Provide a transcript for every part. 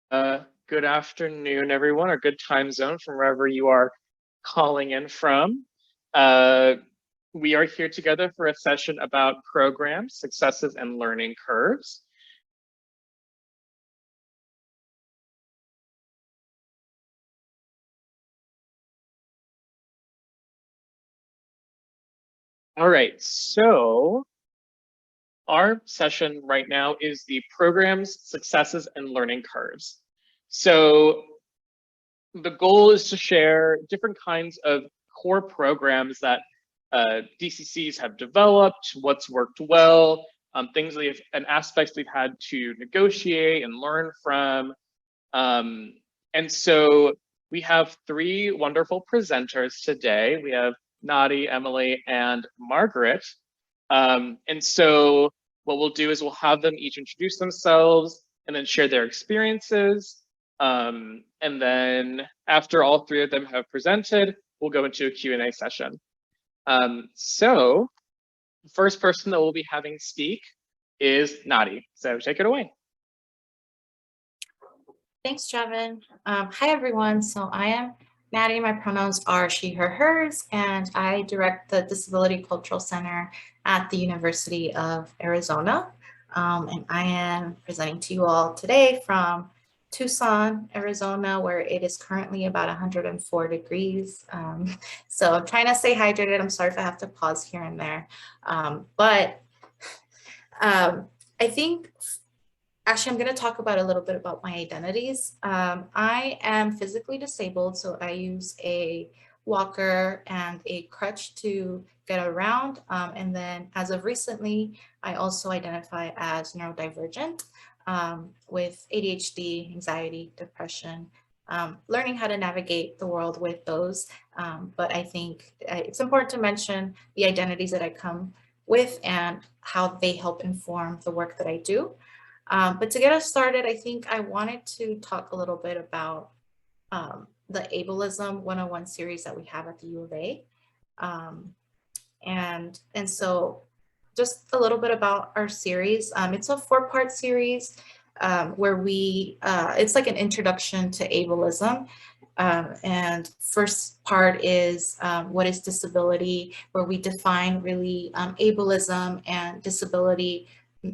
Good afternoon, everyone, or good time zone from wherever you are calling in from. Uh, we are here together for a session about programs, successes, and learning curves. All right, so our session right now is the programs, successes, and learning curves. So the goal is to share different kinds of core programs that DCCs have developed, what's worked well, things and aspects we've had to negotiate and learn from. And so we have three wonderful presenters today. We have Naty, Emily, and Margaret. And so what we'll do is we'll have them each introduce themselves and then share their experiences. And then after all three of them have presented, we'll go into a Q&A session. So the first person that we'll be having speak is Naty. So take it away. Thanks, Javin. Hi, everyone. So I am Naty. My pronouns are she, her, hers, and I direct the Disability Cultural Center at the University of Arizona. And I am presenting to you all today from Tucson, Arizona, where it is currently about 104 degrees. So I'm trying to stay hydrated. I'm sorry if I have to pause here and there. I think actually, I'm going to talk about a little bit about my identities. I am physically disabled, so I use a walker and a crutch to get around. And then as of recently, I also identify as neurodivergent with ADHD, anxiety, depression, learning how to navigate the world with those. But I think it's important to mention the identities that I come with and how they help inform the work that I do. But to get us started, I think I wanted to talk a little bit about the Ableism 101 series that we have at the U of A. And so just a little bit about our series. It's a 4-part series where it's like an introduction to ableism. And first part is what is disability, where we define really ableism and disability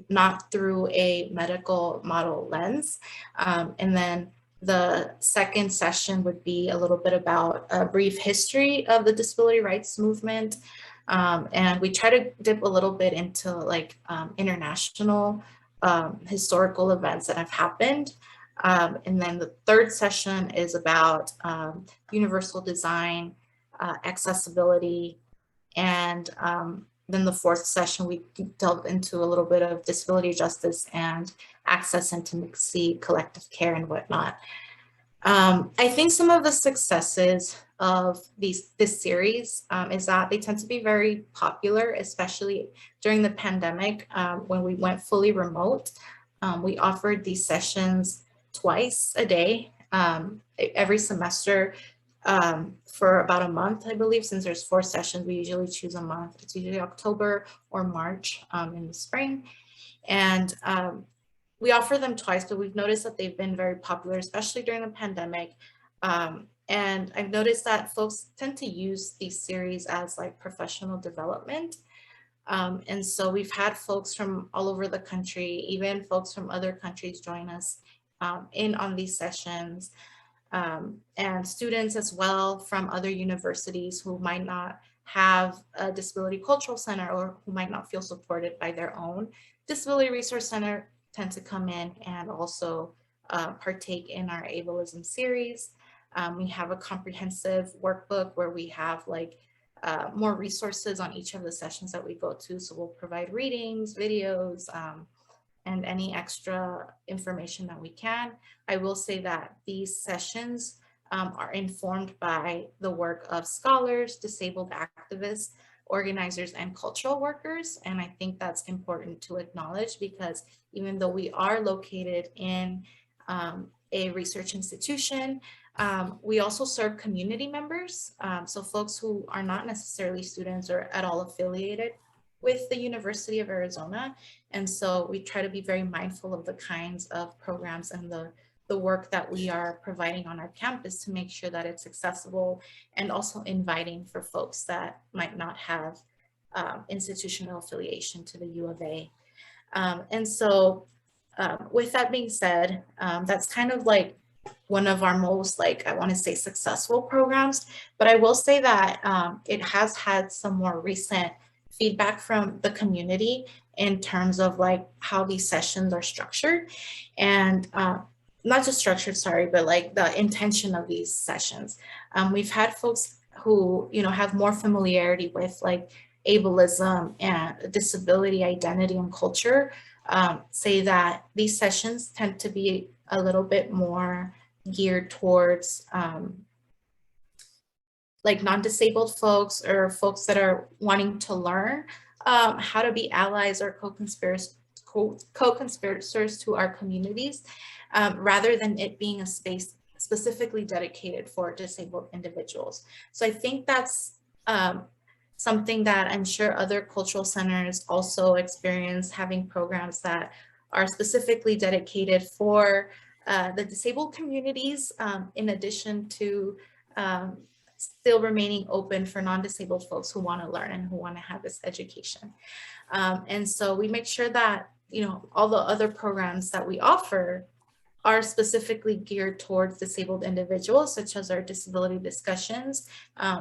not through a medical model lens. And then the second session would be a little bit about a brief history of the disability rights movement. And we try to dip a little bit into like international historical events that have happened. And then the third session is about universal design, accessibility, and then the fourth session, we delve into a little bit of disability justice and access, intimacy, collective care, and whatnot. I think some of the successes of this series is that they tend to be very popular, especially during the pandemic when we went fully remote. We offered these sessions twice a day every semester. For about a month, I believe, since there's 4 sessions, we usually choose a month. It's usually October or March in the spring. And we offer them twice, but we've noticed that they've been very popular, especially during the pandemic. And I've noticed that folks tend to use these series as like professional development. And so we've had folks from all over the country, even folks from other countries join us in on these sessions. And students as well from other universities who might not have a disability cultural center or who might not feel supported by their own disability resource center tend to come in and also partake in our ableism series. We have a comprehensive workbook where we have like more resources on each of the sessions that we go to. So we'll provide readings, videos, and any extra information that we can. I will say that these sessions are informed by the work of scholars, disabled activists, organizers, and cultural workers. And I think that's important to acknowledge because even though we are located in a research institution, we also serve community members. So folks who are not necessarily students or at all affiliated with the University of Arizona. And so we try to be very mindful of the kinds of programs and the the work that we are providing on our campus to make sure that it's accessible and also inviting for folks that might not have institutional affiliation to the U of A. And so with that being said, that's kind of like one of our most, like, I want to say successful programs, but I will say that it has had some more recent feedback from the community in terms of like how these sessions are structured, and not just structured, sorry, but like the intention of these sessions. We've had folks who, you know, have more familiarity with like ableism and disability identity and culture, say that these sessions tend to be a little bit more geared towards like non-disabled folks or folks that are wanting to learn how to be allies or co-conspirators to our communities, rather than it being a space specifically dedicated for disabled individuals. So I think that's something that I'm sure other cultural centers also experience, having programs that are specifically dedicated for the disabled communities, in addition to still remaining open for non-disabled folks who want to learn and who want to have this education. And so we make sure that, you know, all the other programs that we offer are specifically geared towards disabled individuals, such as our disability discussions,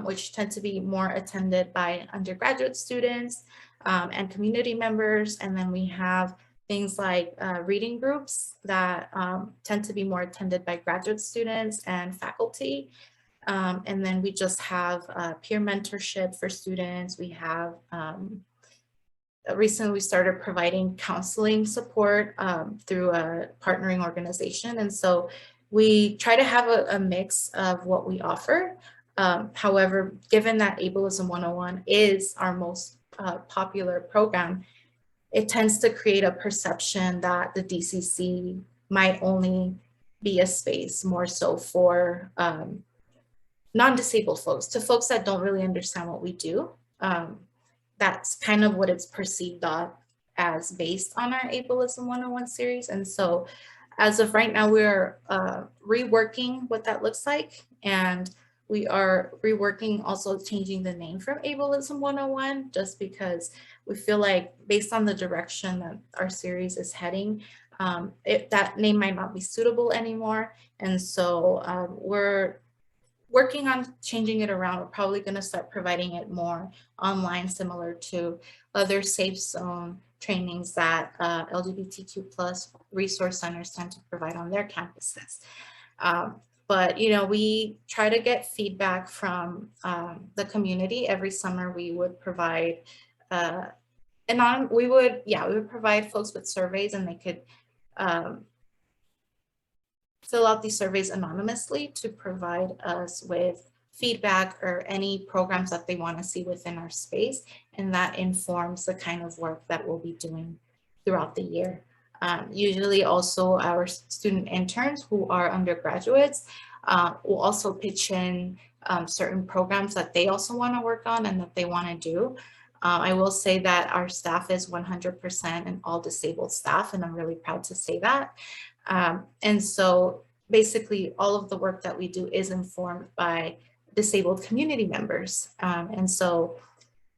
which tend to be more attended by undergraduate students and community members. And then we have things like reading groups that tend to be more attended by graduate students and faculty. And then we just have peer mentorship for students. We have recently we started providing counseling support through a partnering organization. And so we try to have a mix of what we offer. However, given that Ableism 101 is our most popular program, it tends to create a perception that the DCC might only be a space more so for non-disabled folks, to folks that don't really understand what we do. That's kind of what it's perceived of as based on our Ableism 101 series. And so as of right now, we're reworking what that looks like. And we are reworking, also changing the name from Ableism 101, just because we feel like based on the direction that our series is heading, that name might not be suitable anymore. And so we're working on changing it around. We're probably going to start providing it more online, similar to other safe zone trainings that LGBTQ plus resource centers tend to provide on their campuses. But, you know, we try to get feedback from the community. Every summer we would provide, we would provide folks with surveys, and they could fill out these surveys anonymously to provide us with feedback or any programs that they want to see within our space. And that informs the kind of work that we'll be doing throughout the year. Usually also our student interns who are undergraduates will also pitch in certain programs that they also want to work on and that they want to do. I will say that our staff is 100% an all disabled staff, and I'm really proud to say that. And so basically all of the work that we do is informed by disabled community members. And so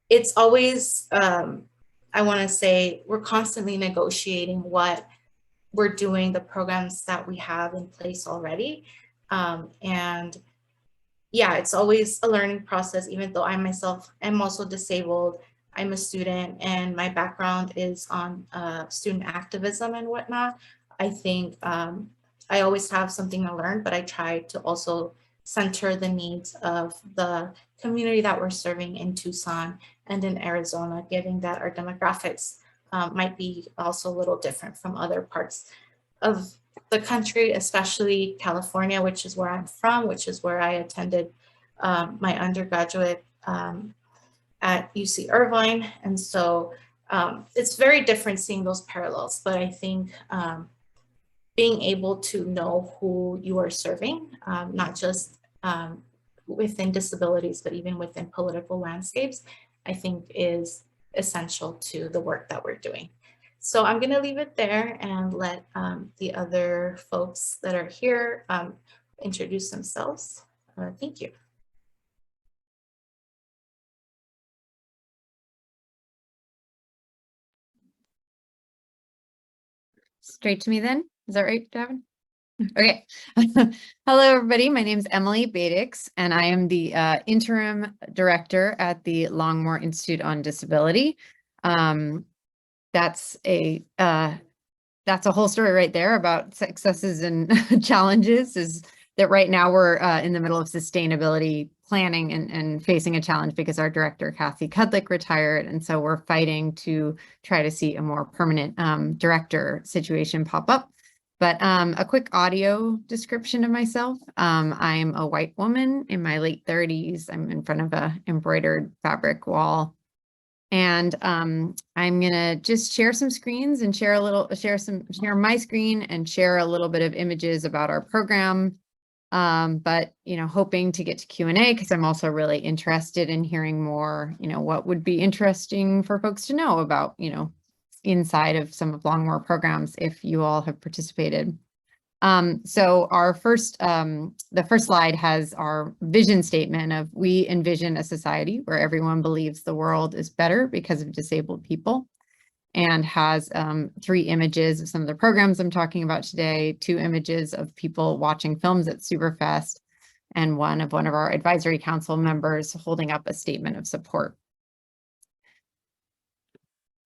it's always, I want to say, we're constantly negotiating what we're doing, the programs that we have in place already. And yeah, it's always a learning process, even though I myself am also disabled. I'm a student and my background is on student activism and whatnot. I think I always have something to learn, but I try to also center the needs of the community that we're serving in Tucson and in Arizona, given that our demographics might be also a little different from other parts of the country, especially California, which is where I'm from, which is where I attended my undergraduate at UC Irvine. And so it's very different seeing those parallels, but I think being able to know who you are serving, not just within disabilities, but even within political landscapes, I think is essential to the work that we're doing. So I'm going to leave it there and let the other folks that are here introduce themselves. Thank you. Straight to me then? Is that right, Davin? Okay. Hello, everybody. My name is Emily Beitiks, and I am the interim director at the Longmore Institute on Disability. That's a whole story right there about successes and challenges. Is that right now we're in the middle of sustainability planning and facing a challenge because our director, Kathy Kudlick, retired. And so we're fighting to try to see a more permanent director situation pop up. But a quick audio description of myself. I'm a white woman in my late 30s. I'm in front of a embroidered fabric wall. And I'm gonna just share some screens and share my screen and share a little bit of images about our program. But hoping to get to Q&A because I'm also really interested in hearing more, what would be interesting for folks to know about, inside of some of Longmore programs if you all have participated. So our the first slide has our vision statement of we envision a society where everyone believes the world is better because of disabled people, and has 3 images of some of the programs I'm talking about today, 2 images of people watching films at Superfest, and one of our advisory council members holding up a statement of support.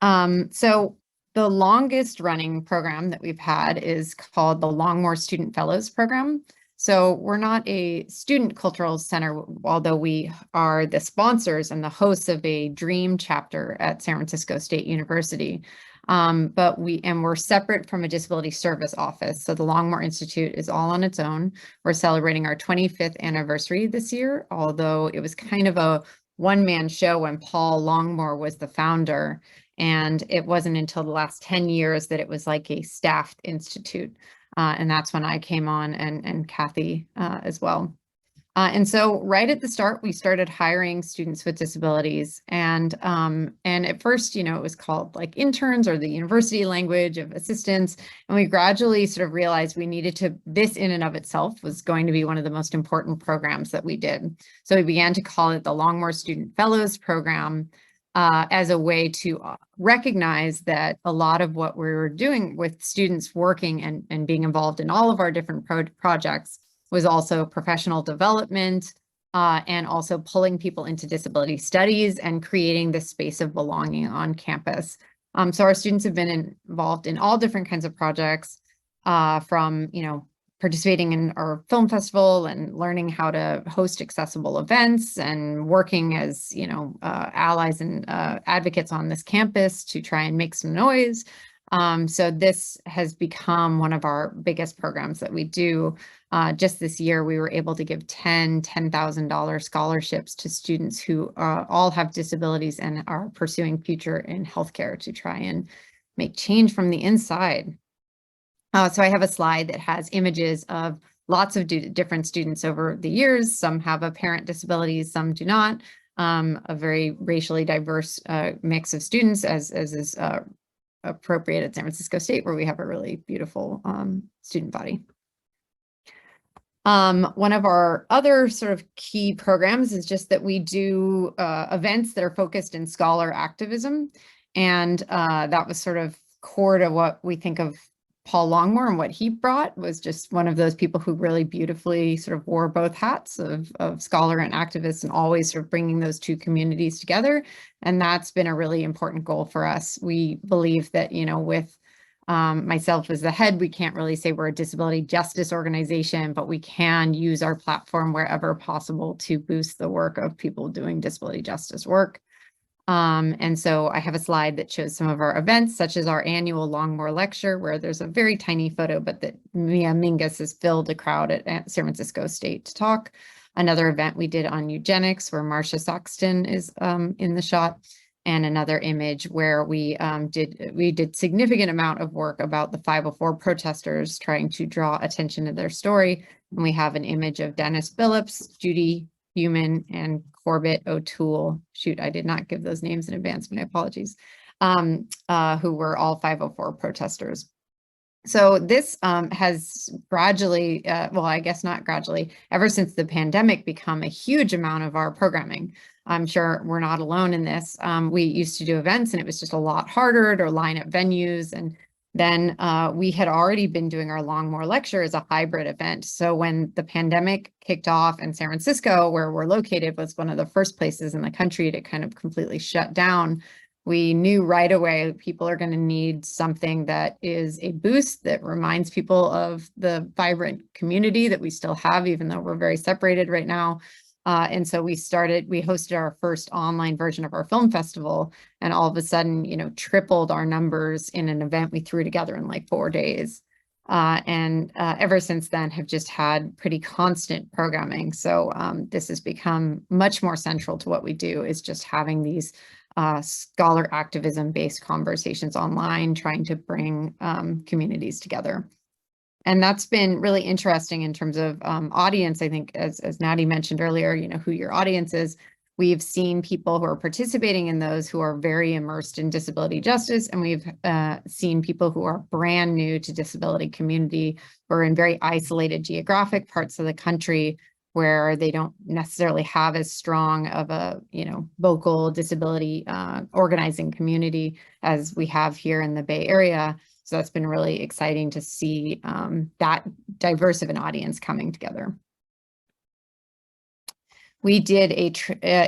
So the longest running program that we've had is called the Longmore Student Fellows Program. So we're not a student cultural center, although we are the sponsors and the hosts of a dream chapter at San Francisco State University. But we're separate from a disability service office. So the Longmore Institute is all on its own. We're celebrating our 25th anniversary this year, although it was kind of a one-man show when Paul Longmore was the founder. And it wasn't until the last 10 years that it was like a staffed institute. And that's when I came on, and Kathy as well. And so right at the start, we started hiring students with disabilities. And at first, it was called like interns, or the university language of assistants. And we gradually sort of realized we needed to, this in and of itself was going to be one of the most important programs that we did. So we began to call it the Longmore Student Fellows Program, as a way to recognize that a lot of what we were doing with students working and being involved in all of our different projects was also professional development, and also pulling people into disability studies and creating this space of belonging on campus. So our students have been involved in all different kinds of projects, from, participating in our film festival and learning how to host accessible events, and working as, allies and advocates on this campus to try and make some noise. So this has become one of our biggest programs that we do. Just this year, we were able to give $10,000 scholarships to students who all have disabilities and are pursuing future in healthcare to try and make change from the inside. So I have a slide that has images of lots of different students over the years. Some have apparent disabilities, some do not. A very racially diverse mix of students, as is appropriate at San Francisco State, where we have a really beautiful student body. One of our other sort of key programs is just that we do events that are focused in scholar activism. And that was sort of core to what we think of Paul Longmore, and what he brought was just one of those people who really beautifully sort of wore both hats of scholar and activist, and always sort of bringing those two communities together. And that's been a really important goal for us. We believe that, with myself as the head, we can't really say we're a disability justice organization, but we can use our platform wherever possible to boost the work of people doing disability justice work. And so I have a slide that shows some of our events, such as our annual Longmore lecture, where there's a very tiny photo, but that Mia Mingus has filled a crowd at San Francisco State to talk. Another event we did on eugenics, where Marcia Saxton is in the shot, and another image where we did significant amount of work about the 504 protesters, trying to draw attention to their story. And we have an image of Dennis Phillips, Judy Human, and Corbett O'Toole. Shoot, I did not give those names in advance, my apologies. who were all 504 protesters. So this has gradually, well, I guess not gradually, ever since the pandemic, become a huge amount of our programming. I'm sure we're not alone in this. We used to do events and it was just a lot harder to line up venues. And then we had already been doing our Longmore lecture as a hybrid event. So when the pandemic kicked off and San Francisco, where we're located, was one of the first places in the country to kind of completely shut down, we knew right away people are going to need something that is a boost that reminds people of the vibrant community that we still have, even though we're very separated right now. And so we hosted our first online version of our film festival, and all of a sudden, tripled our numbers in an event we threw together in like 4 days. And ever since then have just had pretty constant programming. So this has become much more central to what we do, is just having these scholar activism-based conversations online, trying to bring communities together. And that's been really interesting in terms of audience. I think, as Naty mentioned earlier, who your audience is. We've seen people who are participating in those who are very immersed in disability justice, and we've seen people who are brand new to disability community, or in very isolated geographic parts of the country where they don't necessarily have as strong of a vocal disability organizing community as we have here in the Bay Area. So that's been really exciting to see that diverse of an audience coming together. We did a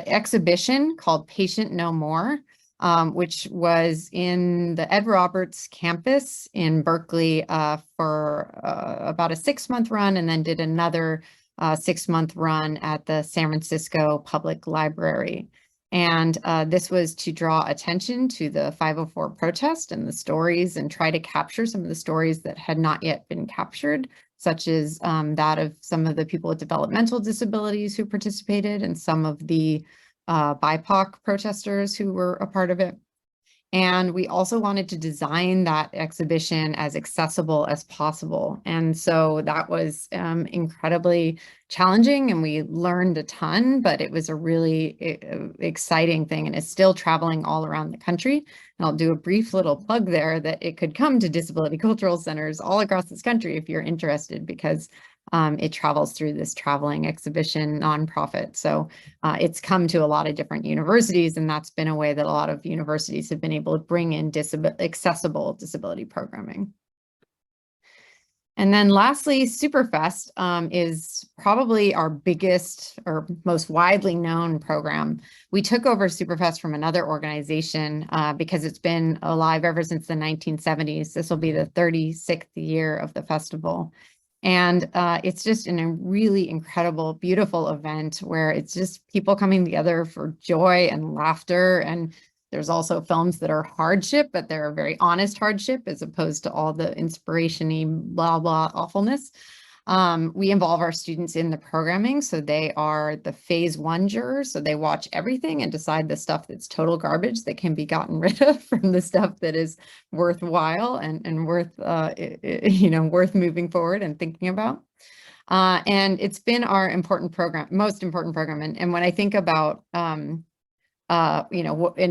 exhibition called Patient No More, which was in the Ed Roberts campus in Berkeley for about a 6-month run, and then did another 6-month run at the San Francisco Public Library. And this was to draw attention to the 504 protest and the stories, and try to capture some of the stories that had not yet been captured, such as that of some of the people with developmental disabilities who participated, and some of the BIPOC protesters who were a part of it. And we also wanted to design that exhibition as accessible as possible. And so that was incredibly challenging, and we learned a ton, but it was a really exciting thing, and it's still traveling all around the country. And I'll do a brief little plug there that it could come to disability cultural centers all across this country if you're interested, because it travels through this traveling exhibition nonprofit. So it's come to a lot of different universities, and that's been a way that a lot of universities have been able to bring in accessible disability programming. And then lastly, Superfest is probably our biggest or most widely known program. We took over Superfest from another organization because it's been alive ever since the 1970s. This will be the 36th year of the festival. And it's just a really incredible, beautiful event where it's just people coming together for joy and laughter. And there's also films that are hardship, but they're a very honest hardship as opposed to all the inspiration-y, blah, blah awfulness. We involve our students in the programming. So they are the phase 1 jurors. So they watch everything and decide the stuff that's total garbage that can be gotten rid of from the stuff that is worthwhile and worth, worth moving forward and thinking about. And it's been our most important program. And when I think about, an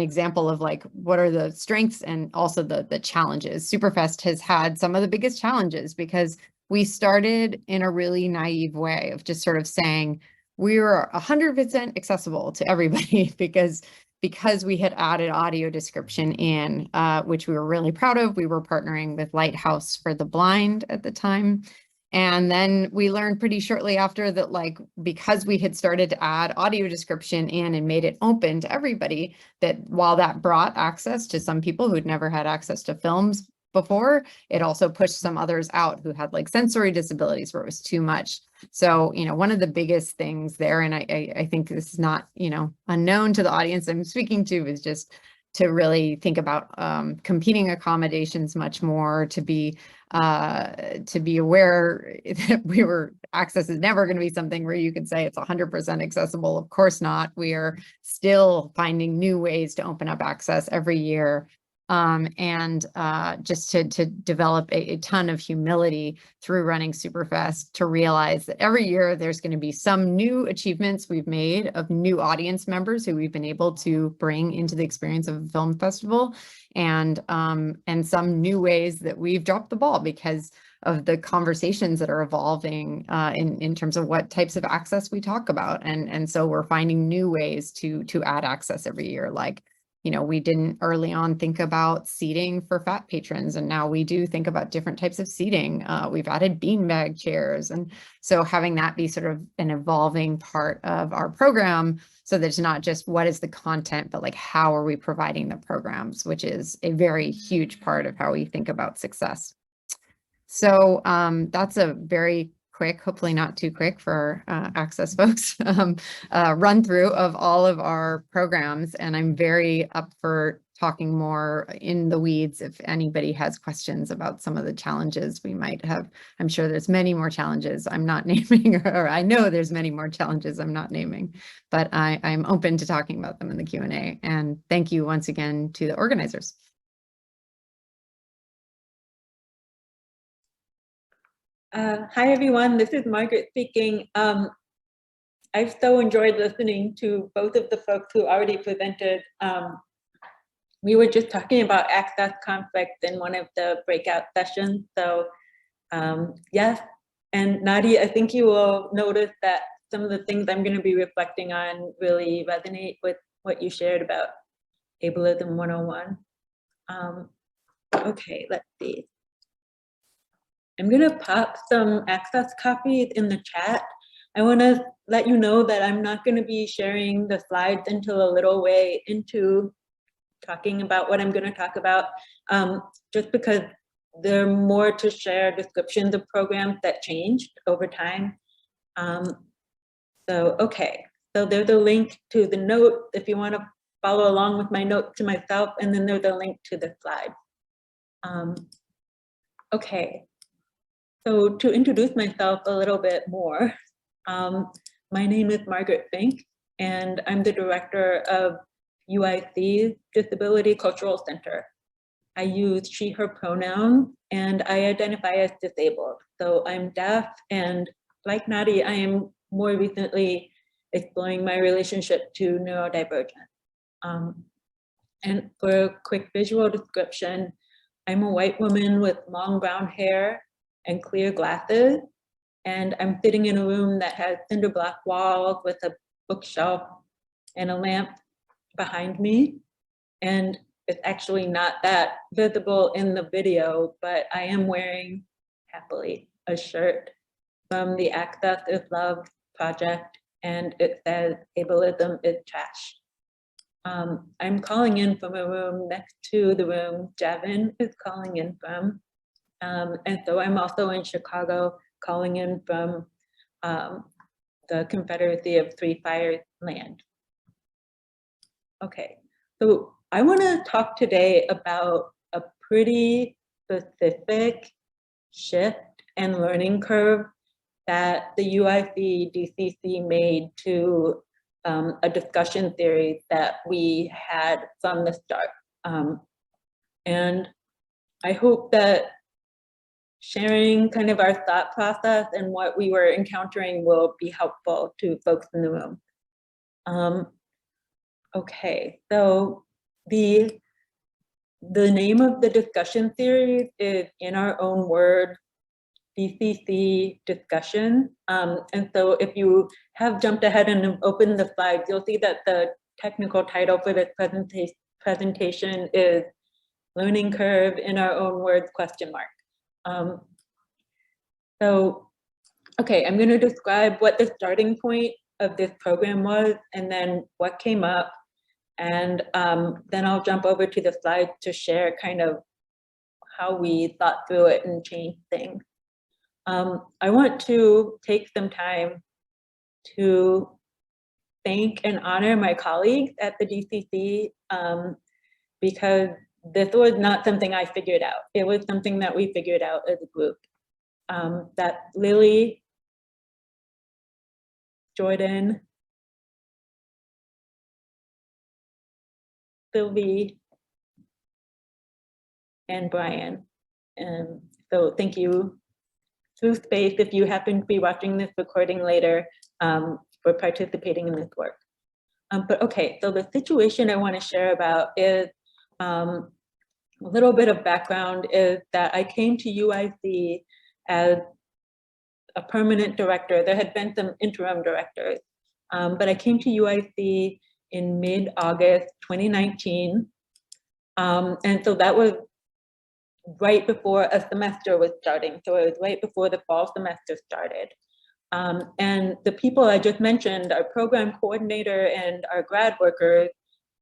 example of like, what are the strengths and also the challenges? Superfest has had some of the biggest challenges because we started in a really naive way of just sort of saying we were 100% accessible to everybody because we had added audio description in, which we were really proud of. We were partnering with Lighthouse for the Blind at the time. And then we learned pretty shortly after that, like, because we had started to add audio description in and made it open to everybody, that while that brought access to some people who'd never had access to films before, it also pushed some others out who had like sensory disabilities where it was too much. So, one of the biggest things there, and I think this is not, unknown to the audience I'm speaking to, is just to really think about competing accommodations much more, to be aware that access is never going to be something where you can say it's 100% accessible. Of course not. We are still finding new ways to open up access every year. And just to develop a ton of humility through running Superfest, to realize that every year there's going to be some new achievements we've made of new audience members who we've been able to bring into the experience of a film festival. and some new ways that we've dropped the ball because of the conversations that are evolving in terms of what types of access we talk about. And so we're finding new ways to add access every year. Like, you know, we didn't early on think about seating for fat patrons, and now we do think about different types of seating. We've added beanbag chairs. And so having that be sort of an evolving part of our program, so that it's not just what is the content, but like how are we providing the programs, which is a very huge part of how we think about success. So that's a very quick, hopefully not too quick for access folks, run through of all of our programs. And I'm very up for talking more in the weeds if anybody has questions about some of the challenges we might have. I'm sure there's many more challenges I'm not naming, or I know there's many more challenges I'm not naming, but I'm open to talking about them in the Q&A. And thank you once again to the organizers. Hi, everyone. This is Margaret speaking. I've so enjoyed listening to both of the folks who already presented. We were just talking about access conflict in one of the breakout sessions. So yes, and Naty, I think you will notice that some of the things I'm going to be reflecting on really resonate with what you shared about Ableism 101. Okay, let's see. I'm gonna pop some access copies in the chat. I wanna let you know that I'm not gonna be sharing the slides until a little way into talking about what I'm gonna talk about, just because there are more to share descriptions of programs that changed over time. Okay, so there's a link to the note if you wanna follow along with my note to myself, and then there's a link to the slide. Okay. So to introduce myself a little bit more, my name is Margaret Fink, and I'm the director of UIC's Disability Cultural Center. I use she, her pronouns, and I identify as disabled. So I'm deaf, and like Naty, I am more recently exploring my relationship to neurodivergent. And for a quick visual description, I'm a white woman with long brown hair and clear glasses, and I'm sitting in a room that has cinder block walls with a bookshelf and a lamp behind me. And it's actually not that visible in the video, but I am wearing, happily, a shirt from the Access is Love project, and it says ableism is trash. I'm calling in from a room next to the room Javin is calling in from. And so I'm also in Chicago, calling in from the Confederacy of Three Fires land. Okay, so I want to talk today about a pretty specific shift and learning curve that the UIC DCC made to a discussion series that we had from the start. And I hope that sharing kind of our thought process and what we were encountering will be helpful to folks in the room. Okay, so the name of the discussion series is In Our Own Words, DCC discussion. And so if you have jumped ahead and opened the slides, you'll see that the technical title for this presentation is Learning Curve in Our Own Words, ? Okay, I'm going to describe what the starting point of this program was and then what came up. And then I'll jump over to the slides to share kind of how we thought through it and changed things. I want to take some time to thank and honor my colleagues at the DCC because this was not something I figured out. It was something that we figured out as a group. That Lily, Jordan, Sylvie, and Brian. And so thank you through space if you happen to be watching this recording later for participating in this work. But okay, so the situation I want to share about is a little bit of background is that I came to UIC as a permanent director. There had been some interim directors, but I came to UIC in mid-August 2019. And so that was right before a semester was starting. So it was right before the fall semester started. And the people I just mentioned, our program coordinator and our grad workers,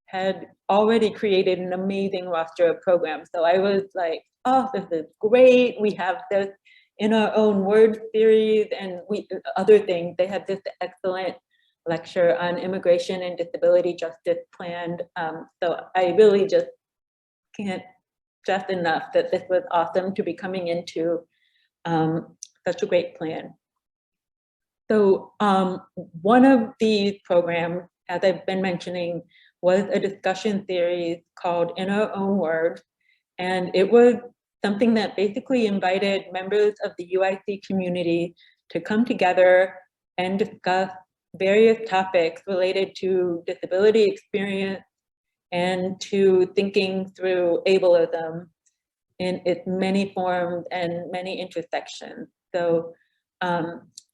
had already created an amazing roster of programs. So I was like, oh, this is great. We have this in our own word series and other things. They had this excellent lecture on immigration and disability justice planned. So I really just can't stress enough that this was awesome to be coming into such a great plan. So one of these programs, as I've been mentioning, was a discussion series called In Our Own Words. And it was something that basically invited members of the UIC community to come together and discuss various topics related to disability experience and to thinking through ableism in its many forms and many intersections. So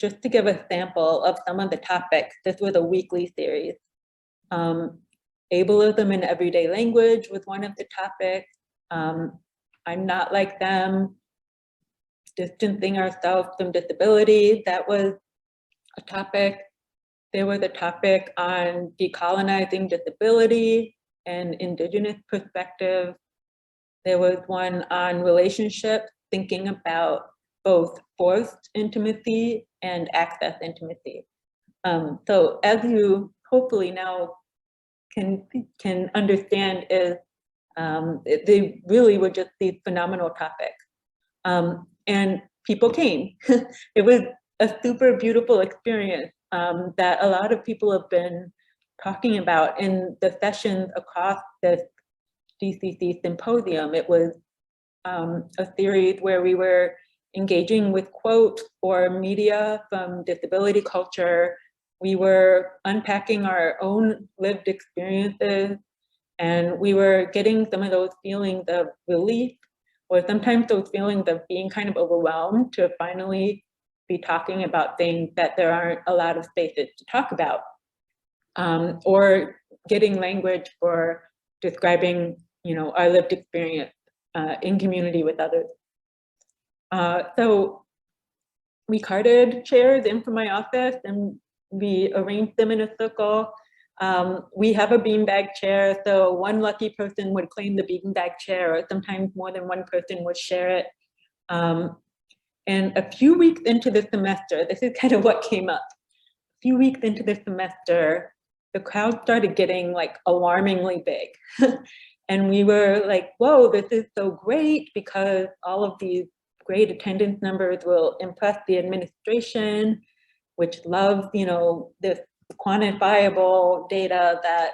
just to give a sample of some of the topics, this was a weekly series. Ableism in everyday language was one of the topics. I'm not like them. Distancing ourselves from disability, that was a topic. There was a topic on decolonizing disability and Indigenous perspective. There was one on relationships, thinking about both forced intimacy and access intimacy. So as you hopefully now can understand, is they really were just these phenomenal topics. And people came. It was a super beautiful experience that a lot of people have been talking about in the sessions across this DCC symposium. It was a series where we were engaging with quotes or media from disability culture. We were unpacking our own lived experiences, and we were getting some of those feelings of relief, or sometimes those feelings of being kind of overwhelmed to finally be talking about things that there aren't a lot of spaces to talk about, or getting language for describing, our lived experience in community with others. So we carted chairs in from my office and we arranged them in a circle. We have a beanbag chair, so one lucky person would claim the beanbag chair, or sometimes more than one person would share it. And a few weeks into the semester, this is kind of what came up. A few weeks into the semester, the crowd started getting like alarmingly big. And we were like, whoa, this is so great, because all of these great attendance numbers will impress the administration, which loves, this quantifiable data that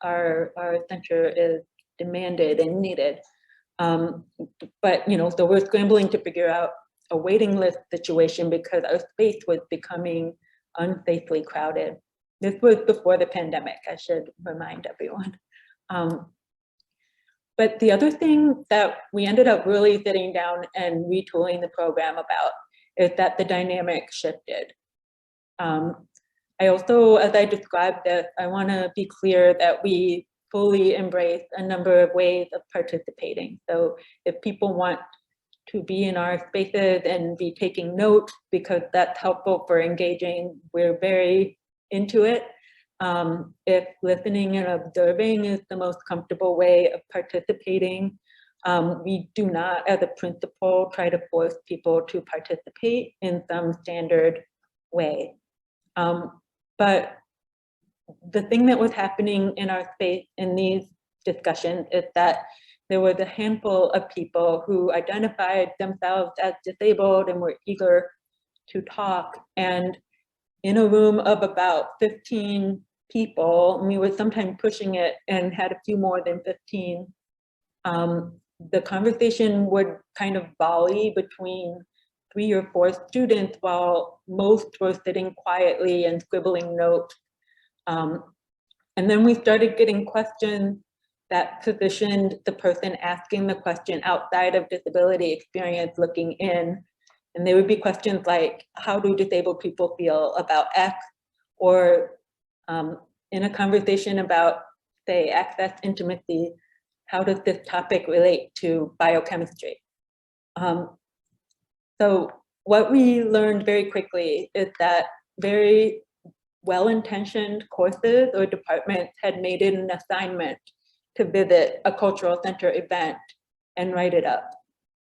our center is demanded and needed. But, so we're scrambling to figure out a waiting list situation because our space was becoming unsafely crowded. This was before the pandemic, I should remind everyone. But the other thing that we ended up really sitting down and retooling the program about is that the dynamic shifted. I also, as I described this, I want to be clear that we fully embrace a number of ways of participating. So if people want to be in our spaces and be taking notes, because that's helpful for engaging, we're very into it. If listening and observing is the most comfortable way of participating, we do not, as a principle, try to force people to participate in some standard way. But the thing that was happening in our space in these discussions is that there was a handful of people who identified themselves as disabled and were eager to talk. And in a room of about 15 people, we were sometimes pushing it and had a few more than 15, the conversation would kind of volley between 3 or 4 students while most were sitting quietly and scribbling notes. And then we started getting questions that positioned the person asking the question outside of disability experience looking in. And they would be questions like, how do disabled people feel about X? Or in a conversation about, say, access intimacy, how does this topic relate to biochemistry? So what we learned very quickly is that very well-intentioned courses or departments had made it an assignment to visit a cultural center event and write it up.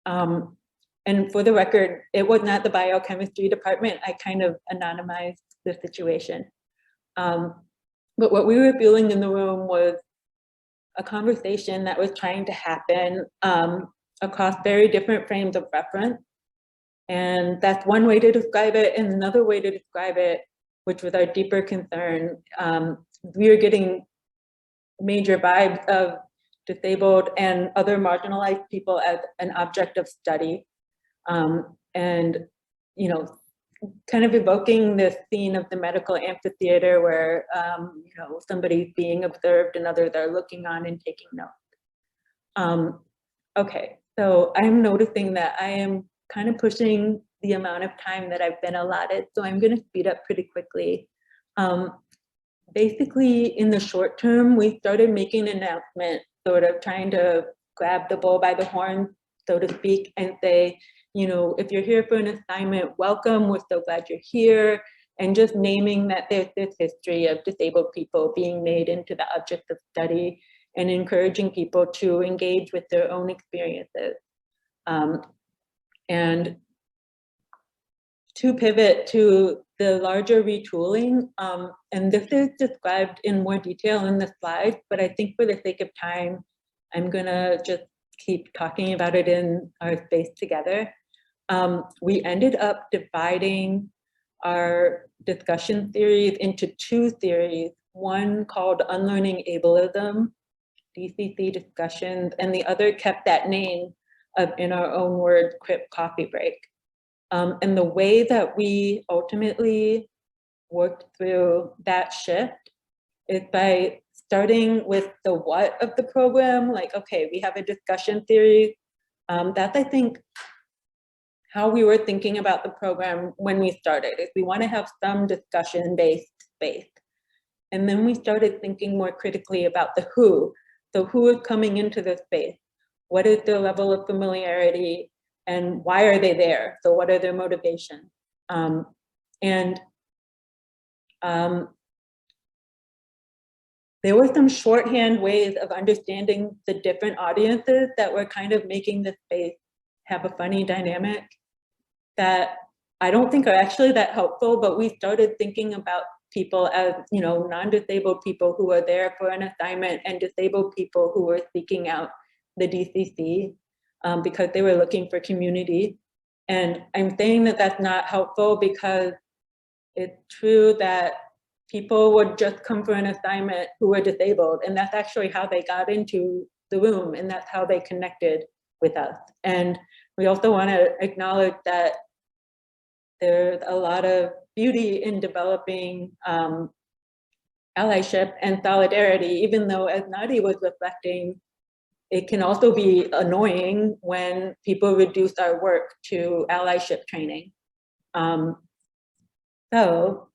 And for the record, it was not the biochemistry department. I kind of anonymized the situation. But what we were feeling in the room was a conversation that was trying to happen across very different frames of reference. And that's one way to describe it. And another way to describe it, which was our deeper concern, we were getting major vibes of disabled and other marginalized people as an object of study. And, you know, kind of evoking this scene of the medical amphitheater where, you know, somebody's being observed and others are looking on and taking notes. Okay, so I'm noticing that I am kind of pushing the amount of time that I've been allotted, so I'm going to speed up pretty quickly. Basically, in the short term, we started making an announcement, sort of trying to grab the bull by the horn, so to speak, and say, you know, if you're here for an assignment, welcome, we're so glad you're here, and just naming that there's this history of disabled people being made into the object of study and encouraging people to engage with their own experiences. And to pivot to the larger retooling, and this is described in more detail in the slides, but I think for the sake of time, I'm gonna just keep talking about it in our space together. We ended up dividing our discussion series into two series, one called Unlearning Ableism, DCC discussions, and the other kept that name of, in our own words, Crip Coffee Break. And the way that we ultimately worked through that shift is by starting with the what of the program, like, okay, we have a discussion series. That's, I think, how we were thinking about the program when we started, is we want to have some discussion-based space. And then we started thinking more critically about the who. So who is coming into this space? What is their level of familiarity? And why are they there? So what are their motivations? There were some shorthand ways of understanding the different audiences that were kind of making the space have a funny dynamic that I don't think are actually that helpful, but we started thinking about people as, you know, non-disabled people who are there for an assignment and disabled people who were seeking out the DCC because they were looking for community. And I'm saying that that's not helpful because it's true that people would just come for an assignment who were disabled, and that's actually how they got into the room, and that's how they connected with us. And we also want to acknowledge that there's a lot of beauty in developing allyship and solidarity, even though, as Naty was reflecting, it can also be annoying when people reduce our work to allyship training. So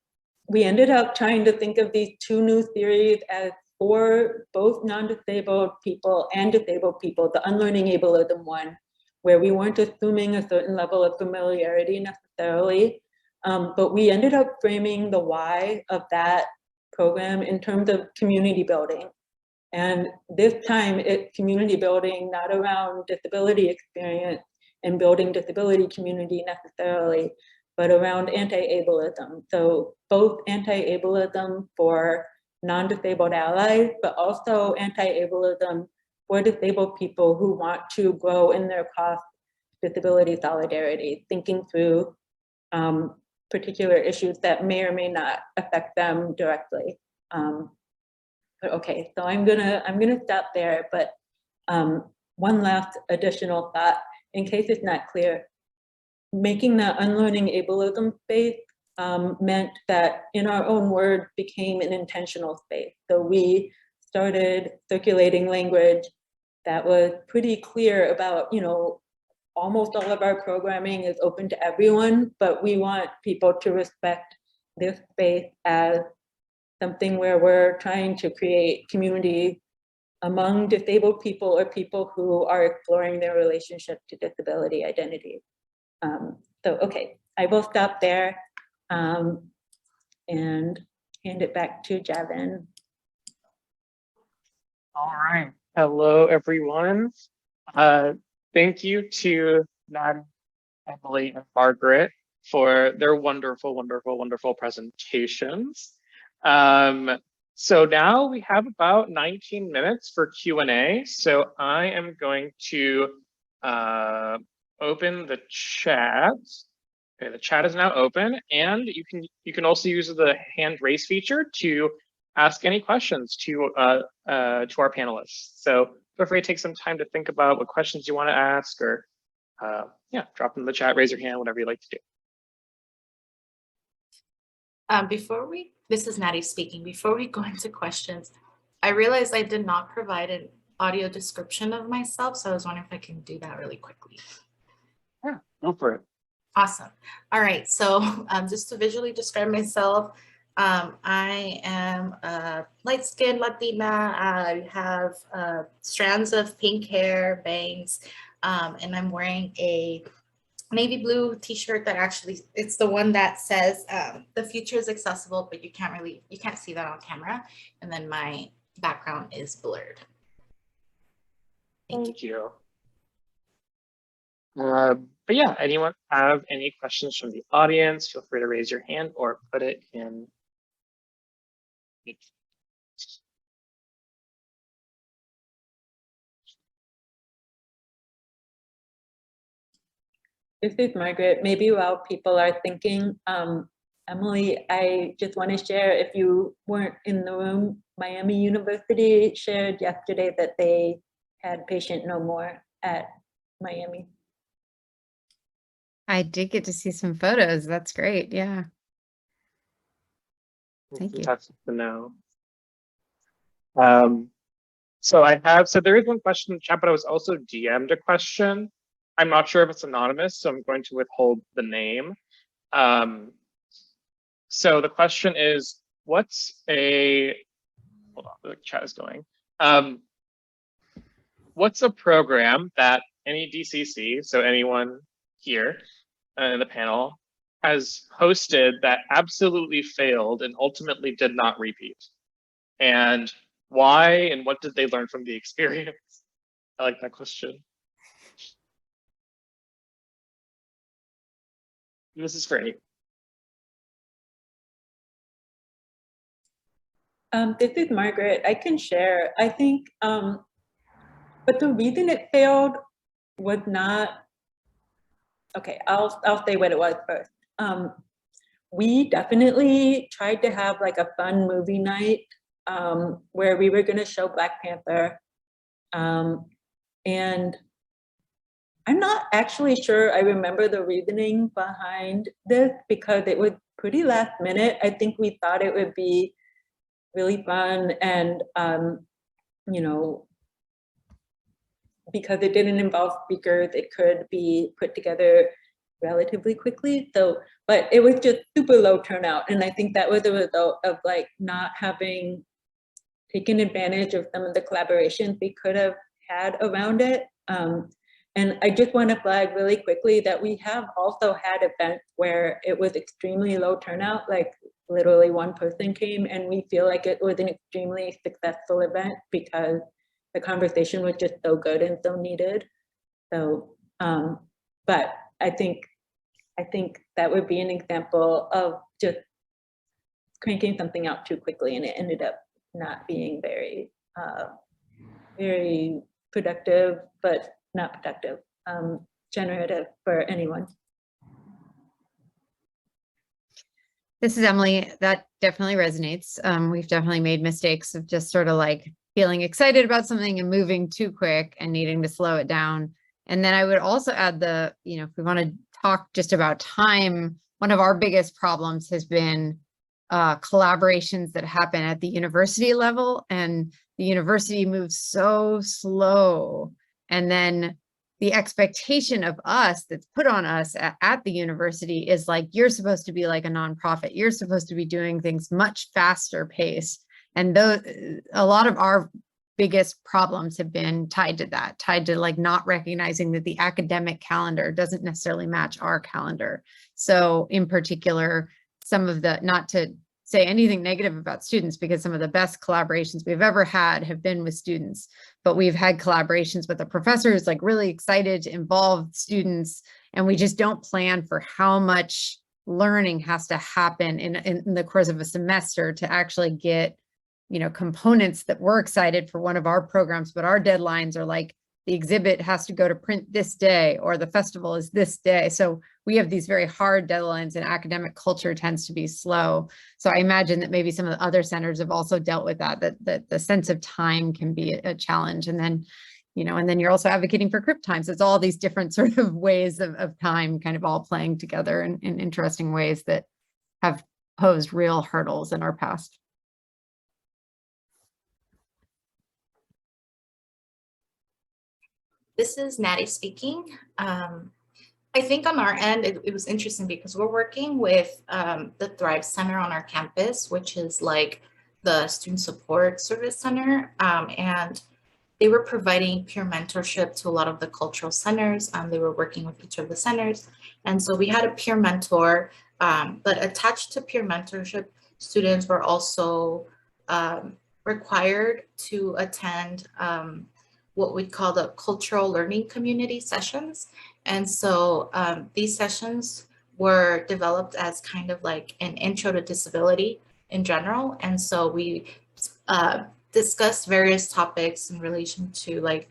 we ended up trying to think of these two new theories as for both non-disabled people and disabled people, the unlearning ableism one, where we weren't assuming a certain level of familiarity necessarily, but we ended up framing the why of that program in terms of community building. And this time it's community building, not around disability experience and building disability community necessarily, but around anti-ableism. So both anti-ableism for non-disabled allies, but also anti-ableism for disabled people who want to grow in their cross-disability solidarity, thinking through particular issues that may or may not affect them directly. But okay, so I'm gonna stop there, but one last additional thought, in case it's not clear. Making that unlearning ableism space meant that in our own words became an intentional space. So we started circulating language that was pretty clear about, almost all of our programming is open to everyone, but we want people to respect this space as something where we're trying to create community among disabled people or people who are exploring their relationship to disability identity. So, okay, I will stop there and hand it back to Javin. All right. Hello, everyone. Thank you to Naty, Emily, and Margaret for their wonderful, wonderful, wonderful presentations. So now we have about 19 minutes for Q&A. So I am going to open the chat. Okay, the chat is now open, and you can also use the hand raise feature to ask any questions to our panelists. So feel free to take some time to think about what questions you want to ask, or yeah, drop them in the chat, raise your hand, whatever you like to do. This is Naty speaking. Before we go into questions, I realized I did not provide an audio description of myself, so I was wondering if I can do that really quickly. Yeah, go for it. Awesome. All right, so just to visually describe myself, I am a light-skinned Latina. I have strands of pink hair, bangs, and I'm wearing a navy blue t-shirt that actually, it's the one that says the future is accessible, but you can't see that on camera. And then my background is blurred. Thank you. But yeah, anyone have any questions from the audience? Feel free to raise your hand or put it in. This is Margaret. Maybe while people are thinking, Emily, I just want to share, if you weren't in the room, Miami University shared yesterday that they had patient no more at Miami. I did get to see some photos. That's great. Yeah. Thank you. That's to know. So there is one question in the chat, but I was also DM'd a question. I'm not sure if it's anonymous, so I'm going to withhold the name. So the question is, hold on, the chat is going. What's a program that any DCC, so anyone here in the panel, has hosted that absolutely failed and ultimately did not repeat? And why, and what did they learn from the experience? I like that question. This is for any. This is Margaret. I can share. I think, but the reason it failed was not, okay, I'll say what it was first. We definitely tried to have like a fun movie night where we were gonna show Black Panther. And I'm not actually sure I remember the reasoning behind this because it was pretty last minute. I think we thought it would be really fun and, because it didn't involve speakers, it could be put together relatively quickly. So, but it was just super low turnout. And I think that was a result of like not having taken advantage of some of the collaborations we could have had around it. And I just want to flag really quickly that we have also had events where it was extremely low turnout, like literally one person came, and we feel like it was an extremely successful event because the conversation was just so good and so needed. So, but I think that would be an example of just cranking something out too quickly, and it ended up not being very, very productive, but not productive, generative for anyone. This is Emily. That definitely resonates. We've definitely made mistakes of just sort of like feeling excited about something and moving too quick and needing to slow it down. And then I would also add if we want to talk just about time, one of our biggest problems has been collaborations that happen at the university level, and the university moves so slow. And then the expectation of us that's put on us at the university is like, you're supposed to be like a nonprofit. You're supposed to be doing things much faster pace. And a lot of our biggest problems have been tied to that, tied to like not recognizing that the academic calendar doesn't necessarily match our calendar. So in particular, some of the, not to say anything negative about students, because some of the best collaborations we've ever had have been with students, but we've had collaborations with the professors, like really excited to involve students, and we just don't plan for how much learning has to happen in the course of a semester to actually get, you know, components that we're excited for one of our programs, but our deadlines are like, the exhibit has to go to print this day, or the festival is this day. So we have these very hard deadlines, and academic culture tends to be slow. So I imagine that maybe some of the other centers have also dealt with that the sense of time can be a challenge. And then, you know, and then you're also advocating for crip times. It's all these different sort of ways of time kind of all playing together in interesting ways that have posed real hurdles in our past. This is Naty speaking. I think on our end, it was interesting because we're working with the Thrive Center on our campus, which is like the student support service center. And they were providing peer mentorship to a lot of the cultural centers. They were working with each of the centers. And so we had a peer mentor, but attached to peer mentorship, students were also required to attend what we call the cultural learning community sessions. And so these sessions were developed as kind of like an intro to disability in general. And so we discussed various topics in relation to, like,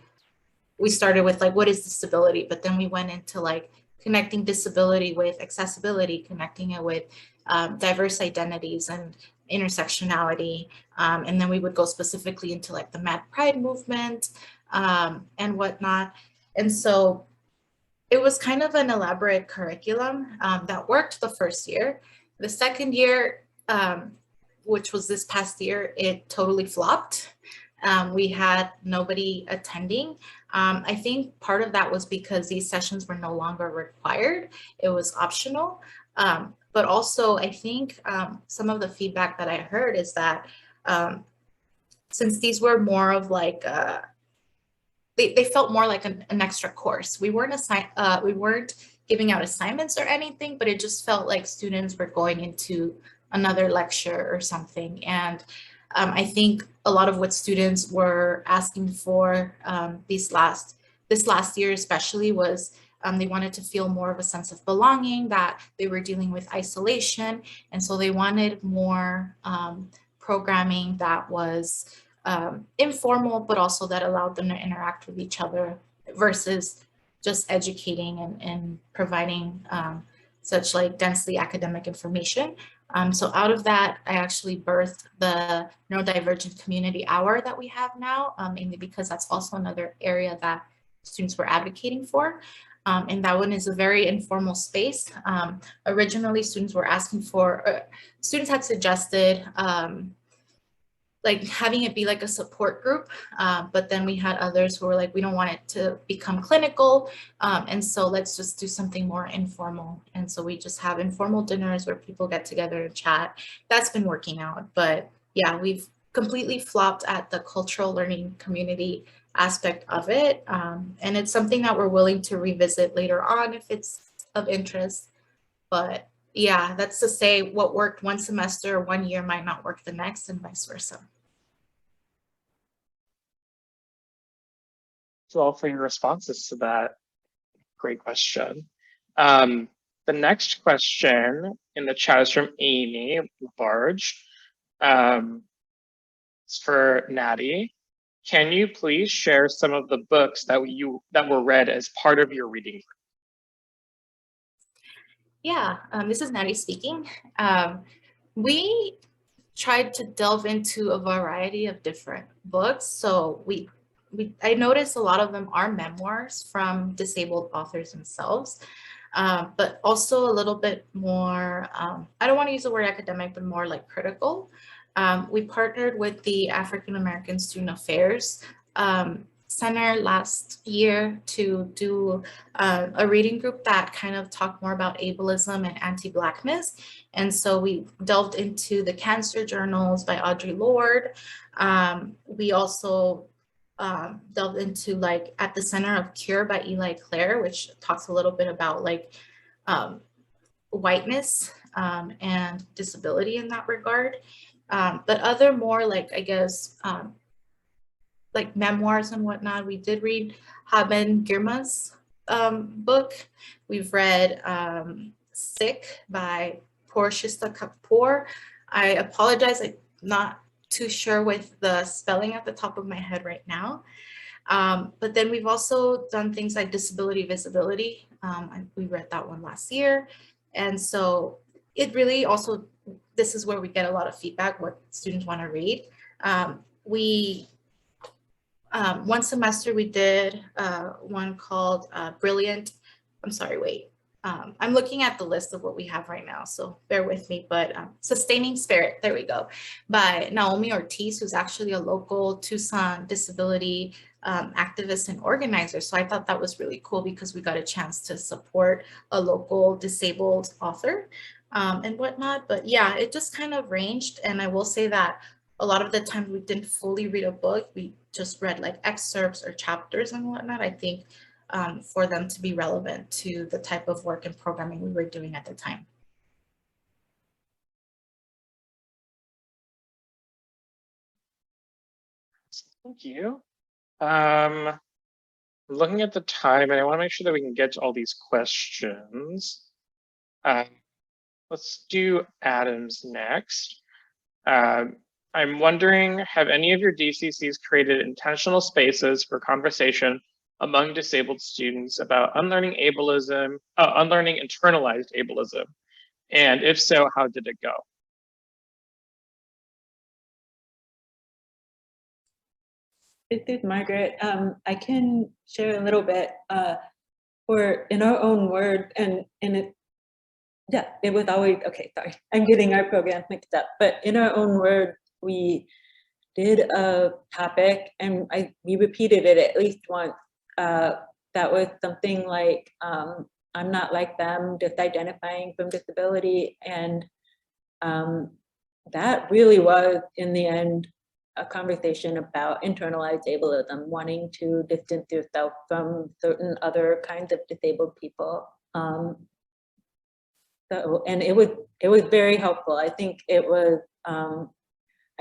we started with like, what is disability? But then we went into like connecting disability with accessibility, connecting it with diverse identities and intersectionality. And then we would go specifically into like the Mad Pride movement and whatnot. And so it was kind of an elaborate curriculum that worked the first year. The second year, which was this past year, it totally flopped. We had nobody attending. I think part of that was because these sessions were no longer required. It was optional. But also, I think some of the feedback that I heard is that since these were more of like, they felt more like an extra course. We weren't giving out assignments or anything, but it just felt like students were going into another lecture or something. And I think a lot of what students were asking for this last year especially was they wanted to feel more of a sense of belonging, that they were dealing with isolation. And so they wanted more programming that was informal, but also that allowed them to interact with each other versus just educating and providing such like densely academic information. So out of that, I actually birthed the neurodivergent community hour that we have now, mainly because that's also another area that students were advocating for. And that one is a very informal space. Originally, students were asking for, students had suggested like having it be like a support group, but then we had others who were like, we don't want it to become clinical, and so let's just do something more informal. And so we just have informal dinners where people get together and chat. That's been working out, but yeah, we've completely flopped at the cultural learning community aspect of it, and it's something that we're willing to revisit later on if it's of interest. But yeah, that's to say what worked one semester, 1 year might not work the next, and vice versa. So all for your responses to that great question. The next question in the chat is from Amy Labarge. It's for Naty. Can you please share some of the books that were read as part of your reading group? Yeah, this is Naty speaking. We tried to delve into a variety of different books. So I noticed a lot of them are memoirs from disabled authors themselves. but also a little bit more, I don't want to use the word academic, but more like critical. We partnered with the African American Student Affairs Center last year to do a reading group that kind of talked more about ableism and anti-Blackness. And so we delved into the Cancer Journals by Audre Lorde. We also delved into like At the Center of Cure by Eli Clare, which talks a little bit about like whiteness and disability in that regard. But other more like, I guess, like memoirs and whatnot. We did read Haben Girma's book. We've read Sick by Purshista Kapoor. I apologize, I'm not too sure with the spelling at the top of my head right now. But then we've also done things like Disability Visibility. We read that one last year. And so it really also, this is where we get a lot of feedback, what students want to read. One semester we did one called Brilliant. I'm sorry, wait. I'm looking at the list of what we have right now, so bear with me, but Sustaining Spirit, there we go, by Naomi Ortiz, who's actually a local Tucson disability activist and organizer. So I thought that was really cool because we got a chance to support a local disabled author and whatnot. But yeah, it just kind of ranged. And I will say that a lot of the time we didn't fully read a book. We just read like excerpts or chapters and whatnot, I think, for them to be relevant to the type of work and programming we were doing at the time. Thank you. Looking at the time, and I want to make sure that we can get to all these questions. Let's do Adam's next. I'm wondering, have any of your DCCs created intentional spaces for conversation among disabled students about unlearning ableism, unlearning internalized ableism? And if so, how did it go? This is Margaret. I can share a little bit. For in our own words, and it, yeah, it was always, okay, sorry, I'm getting our programs mixed up, but in our own words, we did a topic and we repeated it at least once. That was something like, I'm not like them, just identifying from disability. And that really was, in the end, a conversation about internalized ableism, wanting to distance yourself from certain other kinds of disabled people. So, and it was very helpful. I think it was,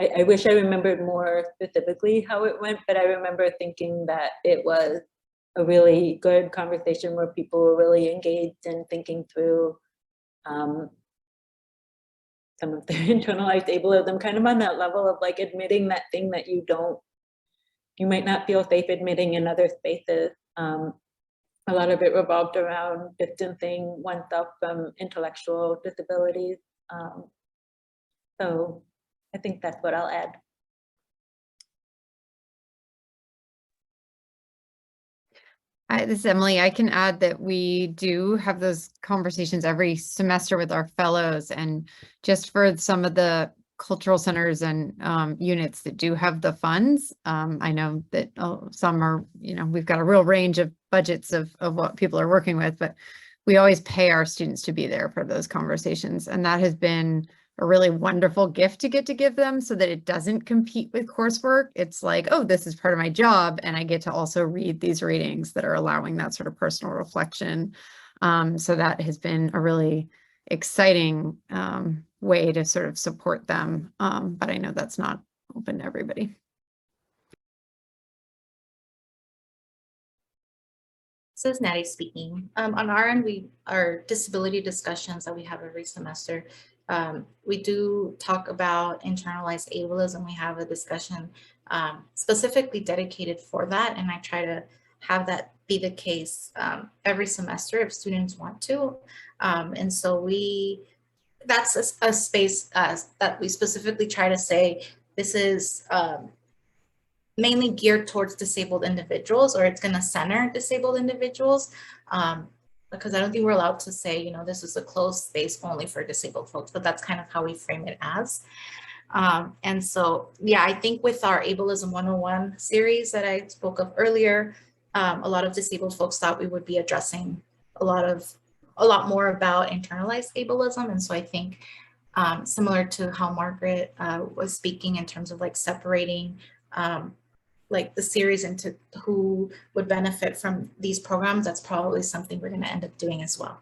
I wish I remembered more specifically how it went, but I remember thinking that it was a really good conversation where people were really engaged in thinking through some of their internalized ableism, kind of on that level of like admitting that thing that you might not feel safe admitting in other spaces. A lot of it revolved around distancing oneself from intellectual disabilities. So I think that's what I'll add. This is Emily. I can add that we do have those conversations every semester with our fellows, and just for some of the cultural centers and units that do have the funds. I know that some are, we've got a real range of budgets of what people are working with, but we always pay our students to be there for those conversations. And that has been a really wonderful gift to give them so that it doesn't compete with coursework. It's like, oh, this is part of my job. And I get to also read these readings that are allowing that sort of personal reflection. So that has been a really exciting way to sort of support them. But I know that's not open to everybody. This is Naty speaking. On our end, our disability discussions that we have every semester, we do talk about internalized ableism. We have a discussion specifically dedicated for that, and I try to have that be the case every semester if students want to. And so that's a space that we specifically try to say, this is mainly geared towards disabled individuals, or it's going to center disabled individuals. because I don't think we're allowed to say, you know, this is a closed space only for disabled folks, but that's kind of how we frame it as. And so, yeah, I think with our Ableism 101 series that I spoke of earlier, a lot of disabled folks thought we would be addressing a lot more about internalized ableism. And so I think similar to how Margaret was speaking in terms of like separating like the series into who would benefit from these programs, that's probably something we're going to end up doing as well.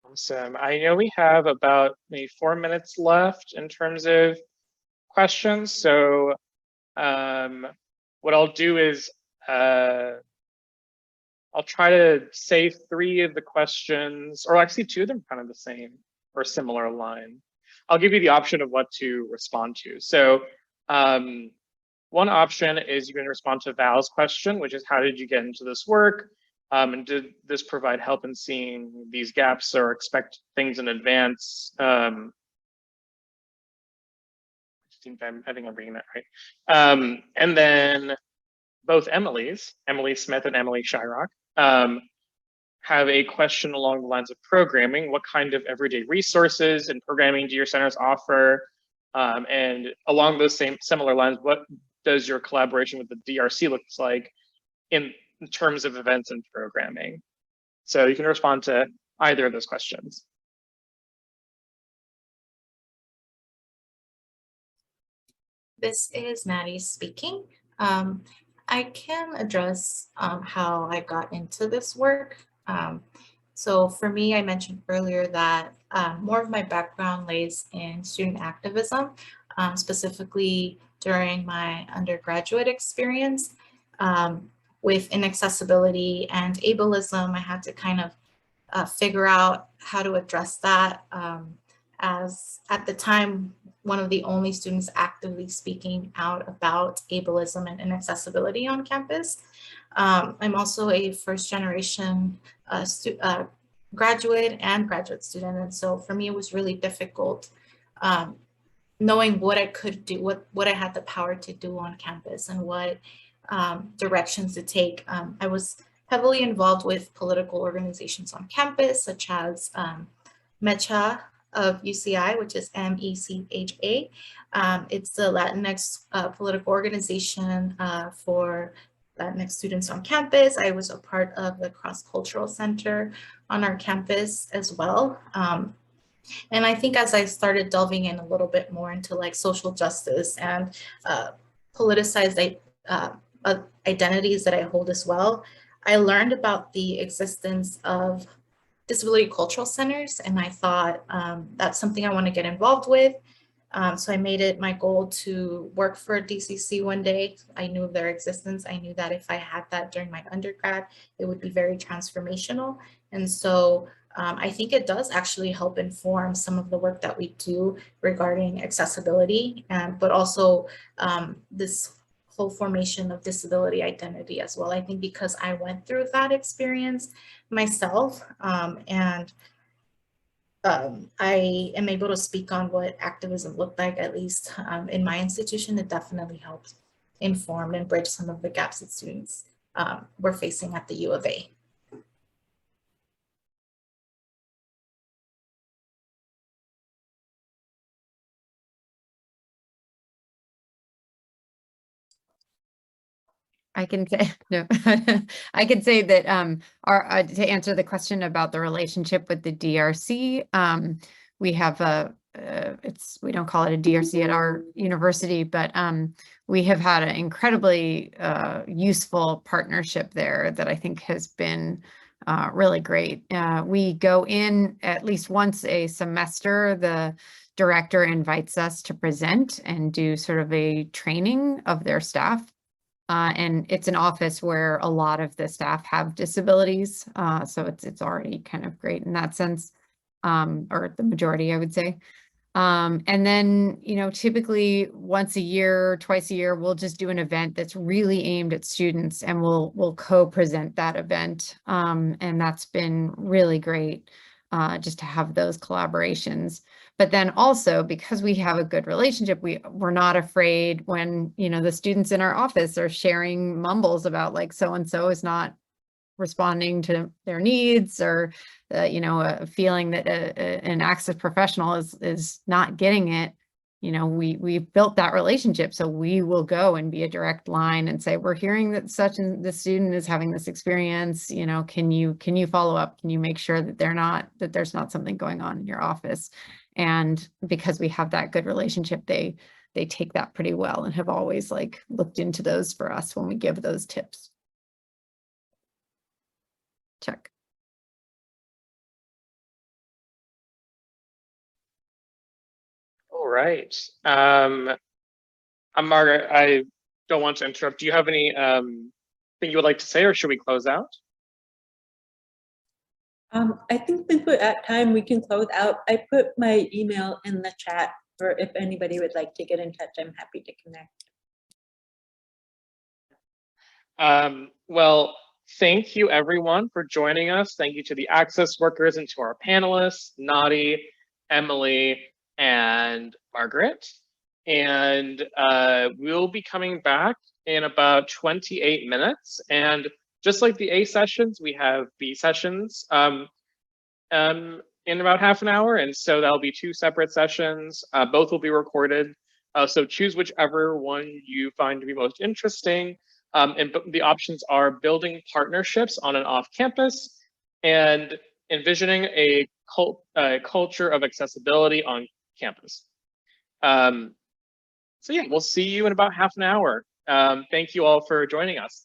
Awesome. I know we have about maybe 4 minutes left in terms of questions. So what I'll do is I'll try to say 3 of the questions, or actually 2 of them kind of the same or similar line. I'll give you the option of what to respond to. So one option is you can respond to Val's question, which is how did you get into this work? And did this provide help in seeing these gaps or expect things in advance? I think I'm reading that right. And then both Emily's, Emily Smith and Emily Shyrock, have a question along the lines of programming. What kind of everyday resources and programming do your centers offer? And along those similar lines, what does your collaboration with the DRC look like in terms of events and programming? So you can respond to either of those questions. This is Naty speaking. I can address how I got into this work. So for me, I mentioned earlier that more of my background lays in student activism, specifically during my undergraduate experience. With inaccessibility and ableism, I had to kind of figure out how to address that, as at the time, one of the only students actively speaking out about ableism and inaccessibility on campus. I'm also a first generation graduate and graduate student. And so for me, it was really difficult knowing what I could do, what I had the power to do on campus and what directions to take. I was heavily involved with political organizations on campus, such as MECHA of UCI, which is MECHA. It's the Latinx political organization for Latinx students on campus. I was a part of the Cross-Cultural Center on our campus as well. And I think as I started delving in a little bit more into like social justice and politicized identities that I hold as well, I learned about the existence of disability cultural centers, and I thought that's something I want to get involved with. So I made it my goal to work for a DCC one day. I knew of their existence. I knew that if I had that during my undergrad, it would be very transformational. And so I think it does actually help inform some of the work that we do regarding accessibility, but also this whole formation of disability identity as well. I think because I went through that experience myself, and I am able to speak on what activism looked like, at least in my institution. It definitely helped inform and bridge some of the gaps that students were facing at the U of A. I can say no. I can say that to answer the question about the relationship with the DRC, we have we don't call it a DRC at our university, but we have had an incredibly useful partnership there that I think has been really great. We go in at least once a semester. The director invites us to present and do sort of a training of their staff. And it's an office where a lot of the staff have disabilities. So it's already kind of great in that sense, or the majority, I would say. And then, you know, typically once a year, twice a year, we'll just do an event that's really aimed at students, and we'll co-present that event. And that's been really great, just to have those collaborations. But then also, because we have a good relationship, we're not afraid when, you know, the students in our office are sharing mumbles about like so-and-so is not responding to their needs, or you know, a feeling that an access professional is not getting it. You know, we've built that relationship, so we will go and be a direct line and say, we're hearing that such and the student is having this experience. You know, can you follow up? Can you make sure that there's not something going on in your office? And because we have that good relationship, they take that pretty well and have always like looked into those for us when we give those tips. Check. All right. Margaret, I don't want to interrupt. Do you have any thing you would like to say, or should we close out? I think since we're at time, we can close out. I put my email in the chat for if anybody would like to get in touch. I'm happy to connect. Well, thank you everyone for joining us. Thank you to the access workers and to our panelists, Naty, Emily, and Margaret. And we'll be coming back in about 28 minutes. And just like the A sessions, we have B sessions in about half an hour. And so that'll be 2 separate sessions. Both will be recorded. So choose whichever one you find to be most interesting. And the options are building partnerships on and off campus and envisioning a culture of accessibility on campus. So yeah, we'll see you in about half an hour. Thank you all for joining us.